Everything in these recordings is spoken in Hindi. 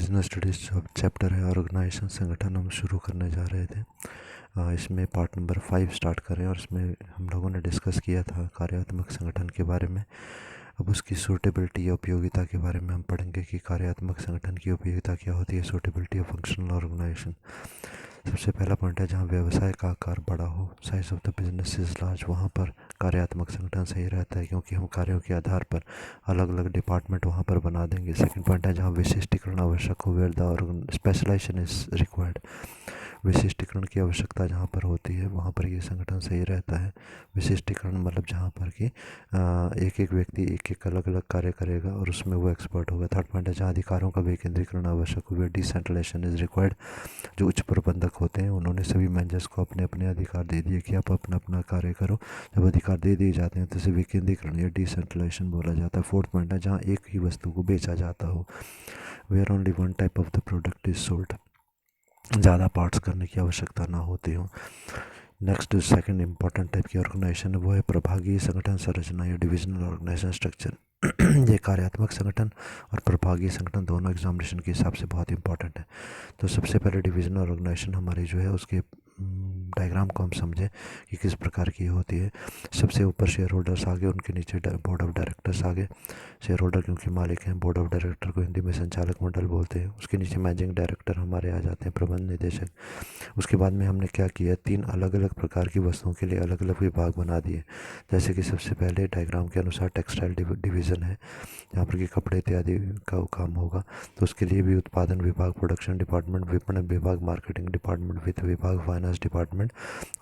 बिजनेस स्टडीज़ जो चैप्टर है ऑर्गेनाइजेशन संगठन हम शुरू करने जा रहे थे। इसमें पार्ट नंबर 5 स्टार्ट करें और इसमें हम लोगों ने डिस्कस किया था कार्यात्मक संगठन के बारे में। अब उसकी सूटेबिलिटी या उपयोगिता के बारे में हम पढ़ेंगे कि कार्यात्मक संगठन की उपयोगिता क्या होती है, सूटेबिलिटी ऑफ फंक्शनल ऑर्गेनाइजेशन। सबसे पहला पॉइंट है जहाँ व्यवसाय का आकार बड़ा हो, size of the business is large, वहाँ पर कार्यात्मक संगठन सही रहता है क्योंकि हम कार्यों के आधार पर अलग अलग डिपार्टमेंट वहाँ पर बना देंगे। सेकंड पॉइंट है जहाँ विशिष्टीकरण आवश्यक हो, where the specialization is required, विशिष्टीकरण की आवश्यकता जहाँ पर होती है वहाँ पर ये संगठन सही रहता है। विशिष्टीकरण मतलब जहाँ पर कि एक एक व्यक्ति एक एक अलग अलग कार्य करेगा और उसमें वो एक्सपर्ट होगा। थर्ड पॉइंट है जहाँ अधिकारों का विकेंद्रीकरण आवश्यक हो, डिसेंट्रलाइजेशन इज रिक्वायर्ड, जो उच्च प्रबंधक होते हैं उन्होंने सभी मैनेजर्स को अपने अपने अधिकार दे दिए कि आप अपना अपना कार्य करो। जब अधिकार दे दिए जाते हैं तो इसे विकेंद्रीकरण या डिसेंट्रलाइजेशन बोला जाता है। फोर्थ पॉइंट है जहाँ एक ही वस्तु को बेचा जाता हो, where only one type of the product is sold, ज़्यादा पार्ट्स करने की आवश्यकता ना होती हो। नेक्स्ट सेकंड इंपॉर्टेंट टाइप की ऑर्गेनाइजेशन वो है प्रभागीय संगठन संरचना या डिविजनल ऑर्गेनाइजेशन स्ट्रक्चर। ये कार्यात्मक संगठन और प्रभागीय संगठन दोनों एग्जामिनेशन के हिसाब से बहुत इंपॉर्टेंट है। तो सबसे पहले डिविजनल ऑर्गेनाइजेशन हमारी जो है उसके डायग्राम को हम समझें कि किस प्रकार की होती है। सबसे ऊपर शेयर होल्डर्स आगे, उनके नीचे बोर्ड ऑफ डायरेक्टर्स आगे। शेयर होल्डर क्योंकि मालिक हैं, बोर्ड ऑफ डायरेक्टर को हिंदी में संचालक मंडल बोलते हैं। उसके नीचे मैनेजिंग डायरेक्टर हमारे आ जाते हैं, प्रबंध निदेशक। उसके बाद में हमने क्या किया, 3 अलग अलग प्रकार की वस्तुओं के लिए अलग अलग विभाग बना दिए। जैसे कि सबसे पहले डायग्राम के अनुसार टेक्सटाइल डिवीज़न है जहाँ पर कि कपड़े इत्यादि का काम होगा, तो उसके लिए भी उत्पादन विभाग, प्रोडक्शन डिपार्टमेंट, विपणन विभाग, मार्केटिंग डिपार्टमेंट, वित्त विभाग, फाइनेंस डिपार्टमेंट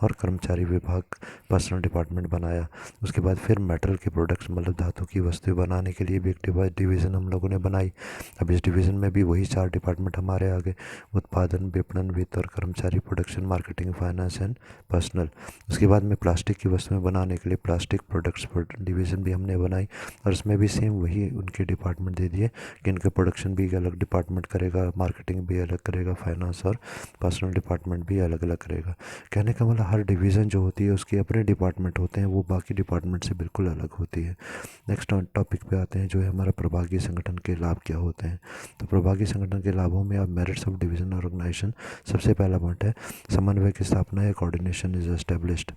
और कर्मचारी विभाग, पर्सनल डिपार्टमेंट बनाया। उसके बाद फिर मेटल के प्रोडक्ट्स मतलब धातु की वस्तुएं बनाने के लिए भी एक डिवीज़न हम लोगों ने बनाई। अब इस डिवीज़न में भी वही 4 डिपार्टमेंट हमारे आगे, उत्पादन, विपणन, वित्त और कर्मचारी, production, marketing, finance and personal. उसके बाद में प्लास्टिक की वस्तुएं बनाने के लिए प्लास्टिक प्रोडक्ट्स डिवीज़न भी हमने बनाई और उसमें भी सेम वही उनके डिपार्टमेंट दे दिए कि इनका प्रोडक्शन भी अलग डिपार्टमेंट करेगा, मार्केटिंग भी अलग करेगा, फाइनेंस और पर्सनल डिपार्टमेंट भी अलग अलग करेगा। कहने का मतलब हर डिवीज़न जो होती है उसके अपने डिपार्टमेंट होते हैं, वो बाकी डिपार्टमेंट से बिल्कुल अलग होती है। नेक्स्ट टॉपिक पे आते हैं जो है हमारा प्रभागीय संगठन के लाभ क्या होते हैं। तो प्रभागीय संगठन के लाभों में अब मेरिट्स ऑफ डिवीजन ऑर्गेनाइजेशन, सबसे पहला पॉइंट है समन्वय की स्थापना है, कोऑर्डिनेशन इज एस्टेब्लिश्ड।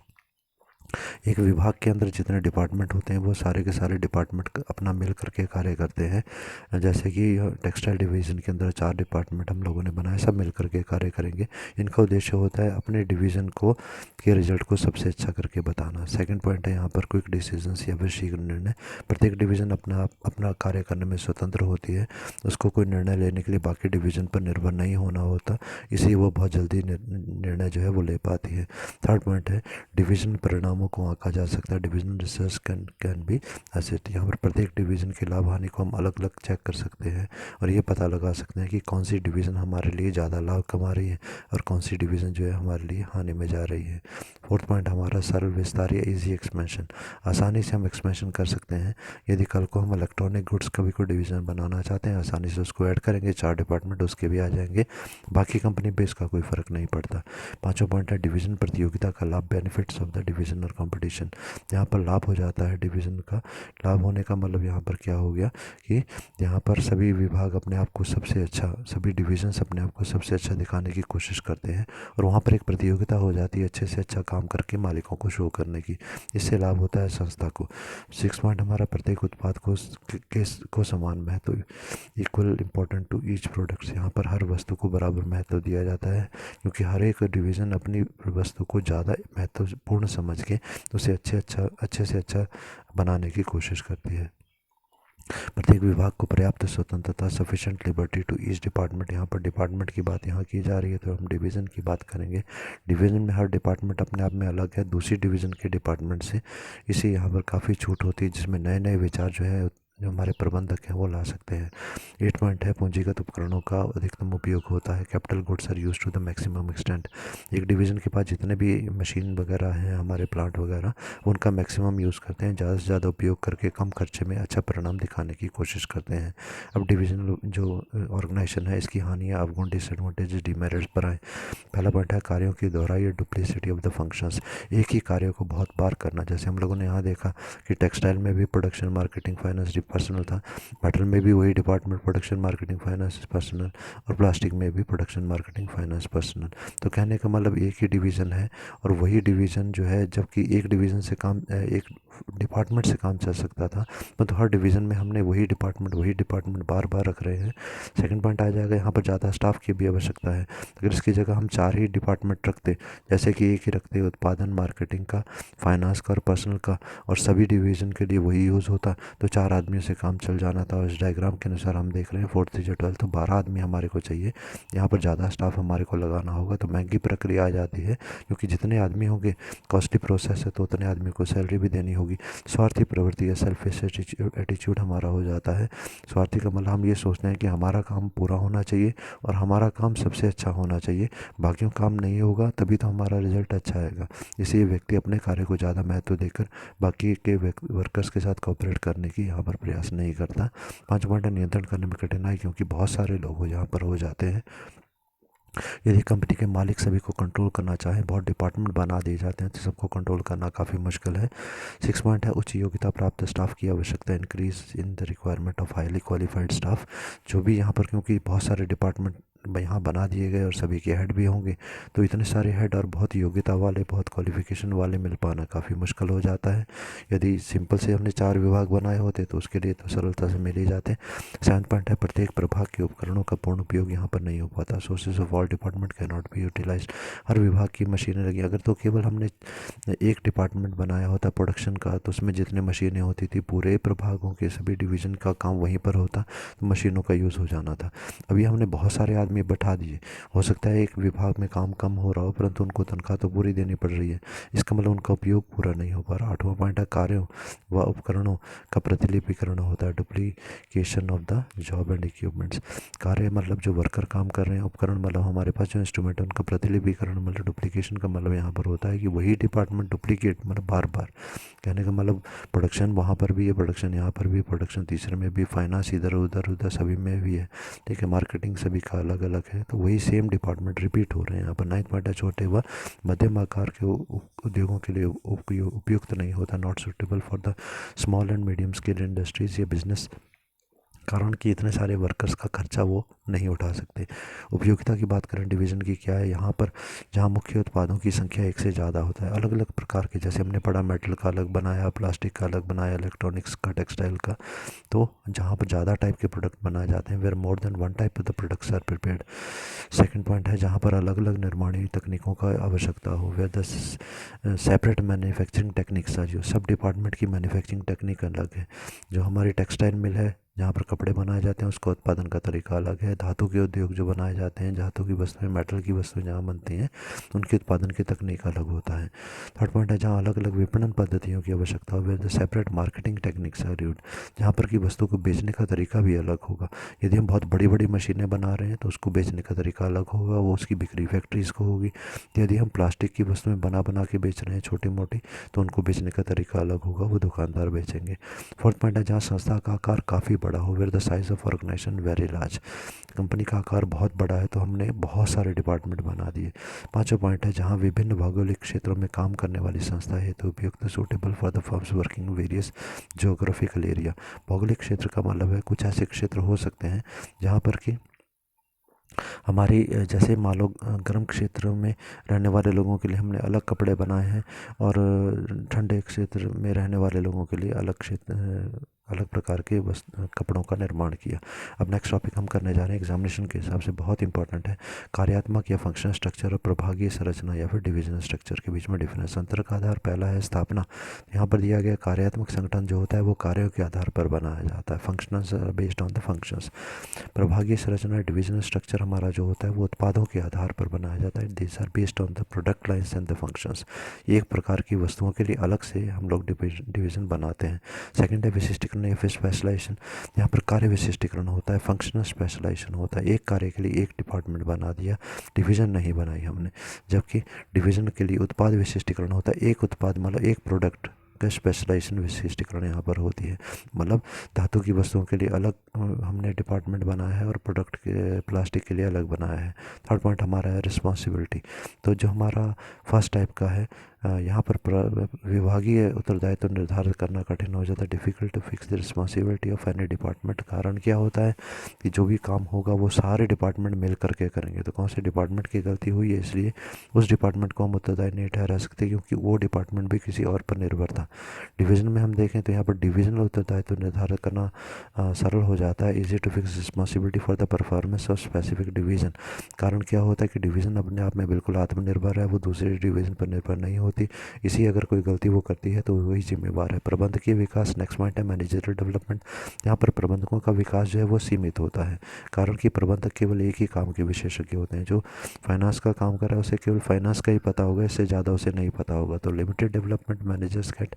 एक विभाग के अंदर जितने डिपार्टमेंट होते हैं वो सारे के सारे डिपार्टमेंट अपना मिल करके कार्य करते हैं। जैसे कि टेक्सटाइल डिवीज़न के अंदर 4 डिपार्टमेंट हम लोगों ने बनाए, सब मिल करके कार्य करेंगे। इनका उद्देश्य होता है अपने डिवीज़न को के रिजल्ट को सबसे अच्छा करके बताना। सेकंड पॉइंट है यहाँ पर क्विक डिसीजंस या फिर शीघ्र निर्णय। प्रत्येक डिवीज़न अपना कार्य करने में स्वतंत्र होती है, उसको कोई निर्णय लेने के लिए बाकी डिवीज़न पर निर्भर नहीं होना होता, इसलिए वो बहुत जल्दी निर्णय जो है वो ले पाती है। थर्ड पॉइंट है डिवीज़न परिणामों को आंका जा सकता है, division research can be assessed. यहाँ पर प्रत्येक डिवीज़न की लाभ हानि को हम अलग अलग चेक कर सकते हैं और ये पता लगा सकते हैं कि कौन सी डिवीज़न हमारे लिए ज़्यादा लाभ कमा रही है और कौन सी डिवीज़न जो है हमारे लिए हानि में जा रही है। फोर्थ पॉइंट हमारा सरल विस्तार या ईजी एक्सपेंशन, आसानी से हम एक्सपेंशन कर सकते हैं। यदि कल को हम इलेक्ट्रॉनिक गुड्स का भी कोई डिवीज़न बनाना चाहते हैं, आसानी से उसको ऐड करेंगे, 4 डिपार्टमेंट उसके भी आ जाएंगे, बाकी कंपनी पे इसका कोई फ़र्क नहीं पड़ता। पाँचों पॉइंट है डिवीज़न प्रतियोगिता का लाभ, बेनिफिट्स ऑफ द डिवीज़न और कंपटीशन। यहाँ पर लाभ हो जाता है डिवीज़न का, लाभ होने का मतलब यहाँ पर क्या हो गया कि यहाँ पर सभी विभाग अपने आप को सबसे अच्छा, सभी डिवीज़न्स अपने आप को सबसे अच्छा दिखाने की कोशिश करते हैं और वहाँ पर एक प्रतियोगिता हो जाती है अच्छे से अच्छा काम करके मालिकों को शो करने की, इससे लाभ होता है संस्था को। 6 पॉइंट हमारा प्रत्येक उत्पाद को समान महत्व, equal important to each products. यहाँ पर हर वस्तु को बराबर महत्व दिया जाता है क्योंकि हर एक डिवीज़न अपनी वस्तु को ज़्यादा महत्वपूर्ण समझ के उसे अच्छे से अच्छा बनाने की कोशिश करती है। प्रत्येक विभाग को पर्याप्त स्वतंत्रता, sufficient liberty to each department. यहाँ पर डिपार्टमेंट की बात यहाँ की जा रही है तो हम डिवीज़न की बात करेंगे। डिवीज़न में हर डिपार्टमेंट अपने आप में अलग है दूसरी डिवीज़न के डिपार्टमेंट से, इसे यहाँ पर काफ़ी छूट होती है जिसमें नए नए विचार जो है जो हमारे प्रबंधक हैं वो ला सकते हैं। 8 पॉइंट है पूंजीगत उपकरणों का अधिकतम उपयोग होता है, capital goods are use to the maximum extent. एक डिवीज़न के पास जितने भी मशीन वगैरह हैं, हमारे प्लांट वगैरह, उनका मैक्सिमम यूज़ करते हैं, ज़्यादा से ज़्यादा उपयोग करके कम खर्चे में अच्छा परिणाम दिखाने की कोशिश करते हैं। अब डिवीज़न जो ऑर्गेनाइजेशन है इसकी हानियाँ, अवगुण, डिसएडवांटेज, डिमेरिट्स पर आए। पहला पॉइंट है कार्यों की दोहराई, डुप्लिसिटी ऑफ द फंक्शंस। एक ही कार्य को बहुत बार करना, जैसे हम लोगों ने यहाँ देखा कि टेक्सटाइल में भी प्रोडक्शन, मार्केटिंग, फाइनेंस पर्सनल था। मेटल में भी वही department, production marketing finance personal, और प्लास्टिक में भी प्रोडक्शन मार्केटिंग फाइनेंस पर्सनल। तो कहने का मतलब एक ही डिवीज़न है, और वही डिवीज़न जो है, जबकि एक डिवीज़न से काम, एक डिपार्टमेंट से काम चल सकता था, तो हर डिवीज़न में हमने वही डिपार्टमेंट बार बार रख रहे हैं। सेकंड पॉइंट आ जाएगा, यहाँ पर ज़्यादा स्टाफ की भी आवश्यकता है। अगर इसकी जगह हम 4 ही डिपार्टमेंट रखते, जैसे कि एक ही रखते उत्पादन, मार्केटिंग का, फाइनेंस का और पर्सनल का, और सभी डिवीज़न के लिए वही यूज़ होता, तो 4 आदमियों से काम चल जाना था। और इस डायग्राम के अनुसार हम देख रहे हैं 4th से 12th, तो 12 आदमी हमारे को चाहिए। यहाँ पर ज़्यादा स्टाफ हमारे को लगाना होगा, तो महंगी प्रक्रिया आ जाती है, क्योंकि जितने आदमी होंगे, कॉस्टली प्रोसेस है, तो उतने आदमी को सैलरी भी देनी होगी। स्वार्थी प्रवृत्ति या सेल्फिश एटीट्यूड हमारा हो जाता है। स्वार्थी का मतलब हम ये सोचते हैं कि हमारा काम पूरा होना चाहिए और हमारा काम सबसे अच्छा होना चाहिए, बाकियों काम नहीं होगा तभी तो हमारा रिजल्ट अच्छा आएगा। इसलिए व्यक्ति अपने कार्य को ज़्यादा महत्व देकर बाकी के वर्कर्स के साथ कोऑपरेट करने की यहाँ पर प्रयास नहीं करता। 5 पॉइंट है, नियंत्रण करने में कठिनाई, क्योंकि बहुत सारे लोग यहाँ पर हो जाते हैं। यदि कंपनी के मालिक सभी को कंट्रोल करना चाहें, बहुत डिपार्टमेंट बना दिए जाते हैं, तो सबको कंट्रोल करना काफ़ी मुश्किल है। 6 पॉइंट है, उच्च योग्यता प्राप्त स्टाफ की आवश्यकता, increase in the requirement of highly qualified staff. जो भी यहाँ पर, क्योंकि बहुत सारे डिपार्टमेंट यहाँ बना दिए गए और सभी के हेड भी होंगे, तो इतने सारे हेड और बहुत योग्यता वाले, बहुत क्वालिफिकेशन वाले मिल पाना काफ़ी मुश्किल हो जाता है। यदि सिंपल से हमने 4 विभाग बनाए होते तो उसके लिए तो सरलता से मिल ही जाते। 7 पॉइंट है, प्रत्येक प्रभाग के उपकरणों का पूर्ण उपयोग यहाँ पर नहीं हो पाता। Sources of all department can not be utilized. हर विभाग की मशीनें लगी, अगर तो केवल हमने एक डिपार्टमेंट बनाया होता प्रोडक्शन का, तो उसमें जितने मशीनें होती थी, पूरे प्रभागों के सभी डिवीज़न का काम वहीं पर होता, तो मशीनों का यूज़ हो जाना था। अभी हमने बहुत सारे आदमी बैठा दिए, हो सकता है एक विभाग में काम कम हो रहा हो, परंतु उनको तनख्वाह तो पूरी देनी पड़ रही है, इसका मतलब उनका उपयोग पूरा नहीं हो पा रहा। 8वां पॉइंट है, कार्यों व उपकरणों का प्रतिलिपिकरण होता है, duplication of the job and equipments. कार्य मतलब जो वर्कर काम कर रहे हैं, उपकरण मतलब हमारे पास जो इंस्ट्रूमेंट है उनका प्रतिलिपिकरण मतलब डुप्लीकेशन का मतलब यहाँ पर होता है कि वही डिपार्टमेंट डुप्लीकेट मतलब बार बार, कहने का मतलब प्रोडक्शन वहाँ पर भी है, प्रोडक्शन यहाँ पर भी, प्रोडक्शन तीसरे में भी, फाइनेंस इधर उधर उधर सभी में भी है, ठीक है, मार्केटिंग सभी का अलग अलग है, तो वही सेम डिपार्टमेंट रिपीट हो रहे हैं यहाँ पर। 9th पॉइंट है, छोटे व मध्यम आकार के उद्योगों के लिए उपयुक्त नहीं होता, not suitable for the small and medium scale industries या बिजनेस, कारण कि इतने सारे वर्कर्स का खर्चा वो नहीं उठा सकते। उपयोगिता की बात करें डिवीज़न की, क्या है यहाँ पर, जहाँ मुख्य उत्पादों की संख्या एक से ज़्यादा होता है, अलग अलग प्रकार के, जैसे हमने पढ़ा मेटल का अलग बनाया, प्लास्टिक का अलग बनाया, इलेक्ट्रॉनिक्स का, टेक्सटाइल का, तो जहाँ पर ज़्यादा टाइप के प्रोडक्ट बनाए जाते हैं, where more than one type of the products are prepared. Second point है, जहाँ पर अलग अलग निर्माणी तकनीकों का आवश्यकता हो, where the separate manufacturing techniques are, जो सब डिपार्टमेंट की मैन्युफैक्चरिंग टेक्निक अलग है। जो हमारी टेक्सटाइल मिल है, जहाँ पर कपड़े बनाए जाते हैं, उसका उत्पादन का तरीका अलग है। धातु के उद्योग जो बनाए जाते हैं, धातु की वस्तुएं, मेटल की वस्तुएं जहाँ बनती हैं, उनके उत्पादन की तकनीक अलग होता है। थर्ड पॉइंट है, जहाँ अलग अलग विपणन पद्धतियों की आवश्यकता हो, where the separate marketing techniques are used, जहाँ पर की वस्तु को बेचने का तरीका भी अलग होगा। यदि हम बहुत बड़ी बड़ी मशीनें बना रहे हैं तो उसको बेचने का तरीका अलग होगा, वो उसकी बिक्री फैक्ट्रीज को होगी। यदि हम प्लास्टिक की वस्तुएं बना बना के बेच रहे हैं छोटी मोटी, तो उनको बेचने का तरीका अलग होगा, वो दुकानदार बेचेंगे। फोर्थ पॉइंट है, जहाँ संस्था का आकार काफ़ी बड़ा हो, where the size of organisation very large, company का आकार बहुत बड़ा है तो हमने बहुत सारे डिपार्टमेंट बना दिए। पांचवा पॉइंट है, जहाँ विभिन्न भौगोलिक क्षेत्रों में काम करने वाली संस्था है तो उपयुक्त, suitable for the firms working various geographical area. भौगोलिक क्षेत्र का मतलब है कुछ ऐसे क्षेत्र हो सकते हैं जहाँ पर कि हमारी जैसे मान लो गर्म क्षेत्रों में रहने वाले लोगों के लिए हमने अलग कपड़े बनाए हैं, और ठंडे क्षेत्र में रहने वाले लोगों के लिए अलग क्षेत्र, अलग प्रकार के कपड़ों का निर्माण किया। अब नेक्स्ट टॉपिक हम करने जा रहे हैं, एग्जामिनेशन के हिसाब से बहुत इंपॉर्टेंट है, कार्यात्मक या फंक्शनल स्ट्रक्चर और प्रभागीय संरचना या फिर डिविजनल स्ट्रक्चर के बीच में डिफरेंस। अंतर का आधार पहला है स्थापना, यहाँ पर दिया गया कार्यात्मक संगठन जो होता है वो कार्यों के आधार पर बनाया जाता है, functionals based on the functions. प्रभागीय संरचना डिविजनल स्ट्रक्चर हमारा जो होता है वो उत्पादों के आधार पर बनाया जाता है, this are based on the product lines and the functions. एक प्रकार की वस्तुओं के लिए अलग से हम लोग डिवीज़न बनाते हैं। सेकंड है विशिष्टीकरण या फिर स्पेशलाइजेशन, यहाँ पर कार्य विशिष्टीकरण होता है, फंक्शनल स्पेशलाइजेशन होता है, एक कार्य के लिए एक डिपार्टमेंट बना दिया, डिवीज़न नहीं बनाई हमने। जबकि डिवीज़न के लिए उत्पाद विशिष्टीकरण होता है, एक उत्पाद मतलब एक प्रोडक्ट का स्पेशलाइजेशन विशिष्टीकरण यहाँ पर होती है, मतलब धातु की वस्तुओं के लिए अलग हमने डिपार्टमेंट बनाया है और प्रोडक्ट के प्लास्टिक के लिए अलग बनाया है। थर्ड पॉइंट हमारा है रिस्पॉन्सिबिलिटी, तो जो हमारा फर्स्ट टाइप का है यहाँ पर विभागीय उत्तरदायित्व निर्धारित करना कठिन हो जाता है। Difficult to fix the responsibility of any department. कारण क्या होता है कि जो भी काम होगा वो सारे डिपार्टमेंट मिल करके करेंगे, तो कौन से डिपार्टमेंट की गलती हुई है इसलिए उस डिपार्टमेंट को हम उत्तरदायी नहीं ठहरा सकते, क्योंकि वो डिपार्टमेंट भी किसी और पर निर्भर था। डिवीज़न में हम देखें तो यहाँ पर डिविजनल उत्तरदायित्व निर्धारित करना सरल हो जाता है। Easy to fix responsibility for the performance of specific division. कारण क्या होता है कि डिवीज़न अपने आप में बिल्कुल आत्मनिर्भर है, वो दूसरे डिवीज़न पर निर्भर नहीं होती। इसी अगर कोई गलती वो करती है तो वही जिम्मेवार है। प्रबंधकीय विकास, नेक्स्ट पॉइंट है मैनेजरियल डेवलपमेंट। यहाँ पर प्रबंधकों का विकास जो है वो सीमित होता है, कारण कि प्रबंधक केवल एक ही काम के विशेषज्ञ होते हैं। जो फाइनेंस का काम कर रहा है उसे केवल फाइनेंस का ही पता होगा, इससे ज़्यादा उसे नहीं पता होगा। तो limited development managers get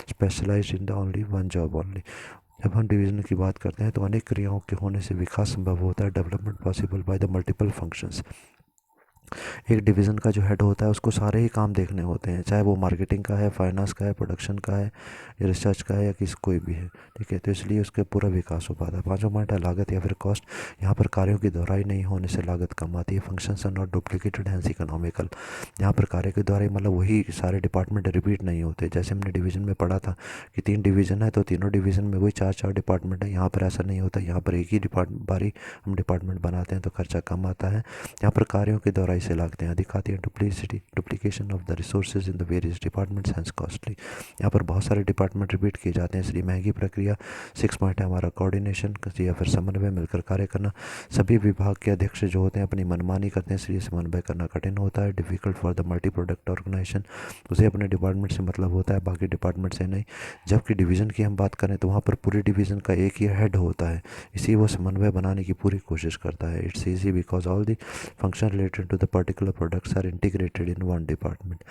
specialised in the only one job only. जब हम डिवीज़न की बात करते हैं तो अनेक क्रियाओं के होने से विकास संभव होता है। Development possible by the multiple functions. एक डिवीज़न का जो हेड होता है उसको सारे ही काम देखने होते हैं, चाहे वो मार्केटिंग का है, फाइनेंस का है, प्रोडक्शन का है, या रिसर्च का है, या किसी कोई भी है, ठीक है। तो इसलिए उसका पूरा विकास हो पाता है। पांचवा पॉइंट है लागत या फिर कॉस्ट। यहाँ पर कार्यों की दोहराई नहीं होने से लागत कम आती है। Functions are not duplicated hence economical. यहाँ पर कार्य की दोहराई मतलब वही सारे डिपार्टमेंट रिपीट नहीं होते। जैसे हमने डिवीज़न में पढ़ा था कि 3 डिवीज़न है तो तीनों डिवीज़न में वही 4 डिपार्टमेंट है। यहाँ पर ऐसा नहीं होता, यहाँ पर एक ही हम डिपार्टमेंट बनाते हैं तो खर्चा कम आता है। यहाँ पर कार्यों की दोहराई से लागतें अधिक आती है। Duplication of the resources in the various departments hence costly. यहाँ पर बहुत सारे डिपार्टमेंट रिपीट किए जाते हैं, इसलिए महंगी प्रक्रिया। 6 पॉइंट है हमारा कोऑर्डिनेशन या फिर समन्वय, मिलकर कार्य करना। सभी विभाग के अध्यक्ष जो होते हैं अपनी मनमानी करते हैं, इसलिए समन्वय करना कठिन होता है। Difficult for the multi product organisation. उसे अपने डिपार्टमेंट से मतलब होता है, बाकी डिपार्टमेंट से नहीं। जबकि डिवीज़न की हम बात करें तो वहाँ पर पूरी डिवीज़न का एक ही हेड होता है, इसी वो समन्वय बनाने की पूरी कोशिश करता है। It's easy because all the function related to the particular products are integrated in one department.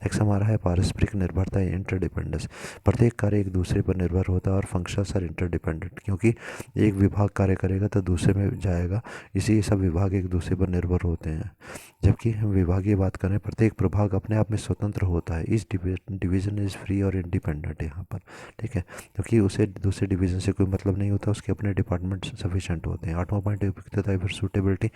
Next हमारा है पारस्परिक निर्भरता या इंटरडिपेंडेंस। प्रत्येक कार्य एक दूसरे पर निर्भर होता है और फंक्शंस आर इंटरडिपेंडेंट, क्योंकि एक विभाग कार्य करेगा तो दूसरे में जाएगा, इसी सब विभाग एक दूसरे पर निर्भर होते हैं। जबकि हम विभागीय बात करें, प्रत्येक प्रभाग अपने आप में स्वतंत्र होता है। इस डिवीज़न इज़ फ्री और इंडिपेंडेंट है यहाँ पर, ठीक है, क्योंकि उसे दूसरे डिवीज़न से कोई मतलब नहीं होता, उसके अपने डिपार्टमेंट सफिशेंट होते हैं। 8वां पॉइंट उपयुक्तता या फिर सूटेबिलिटी।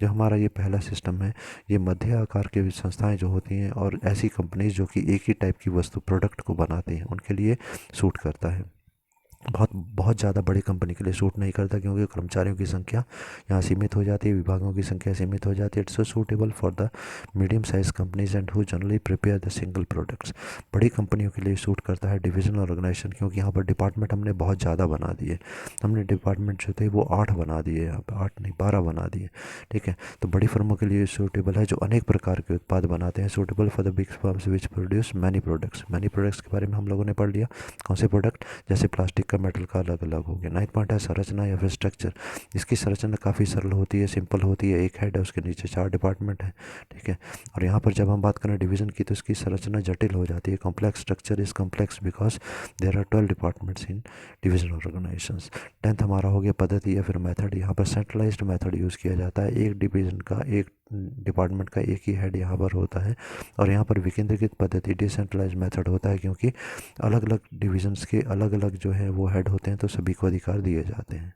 जो हमारा ये पहला सिस्टम है, ये मध्य आकार की संस्थाएं जो होती हैं और ऐसी कंपनीज जो कि एक ही टाइप की वस्तु प्रोडक्ट को बनाती हैं, उनके लिए सूट करता है। बहुत बहुत ज़्यादा बड़ी कंपनी के लिए सूट नहीं करता, क्योंकि कर्मचारियों की संख्या यहाँ सीमित हो जाती है, विभागों की संख्या सीमित हो जाती है। It's suitable for the medium size companies and who generally prepare the single products. बड़ी कंपनियों के लिए सूट करता है डिविजनल ऑर्गेनाइजेशन, क्योंकि यहाँ पर डिपार्टमेंट हमने बहुत ज़्यादा बना दिए। हमने डिपार्टमेंट जो थे वो 8 बना दिए, यहाँ पर 8 नहीं 12 बना दिए, ठीक है। तो बड़ी फर्मों के लिए सूटेबल है जो अनेक प्रकार के उत्पाद बनाते हैं। Suitable for the big firms which produce many products. Many products के बारे में हम लोगों ने पढ़ लिया, कौन से प्रोडक्ट, जैसे प्लास्टिक का, मेटल का, अलग अलग हो गया। 9 पॉइंट है संरचना या फिर स्ट्रक्चर। इसकी संरचना काफ़ी सरल होती है, सिंपल होती है। एक हेड है, उसके नीचे 4 डिपार्टमेंट है, ठीक है। और यहाँ पर जब हम बात करें डिवीज़न की तो इसकी संरचना जटिल हो जाती है। Complex structure is complex because there are 12 departments in divisional organisations. 10th हमारा हो गया पद्धति या फिर मेथड। यहाँ पर सेंट्रलाइज्ड मेथड यूज़ किया जाता है। एक डिवीज़न का, एक डिपार्टमेंट का एक ही हेड यहाँ पर होता है। और यहाँ पर विकेंद्रीकृत पद्धति डिसेंट्रलाइज मेथड होता है, क्योंकि अलग अलग डिविजन्स के अलग अलग जो है वो हेड होते हैं, तो सभी को अधिकार दिए जाते हैं।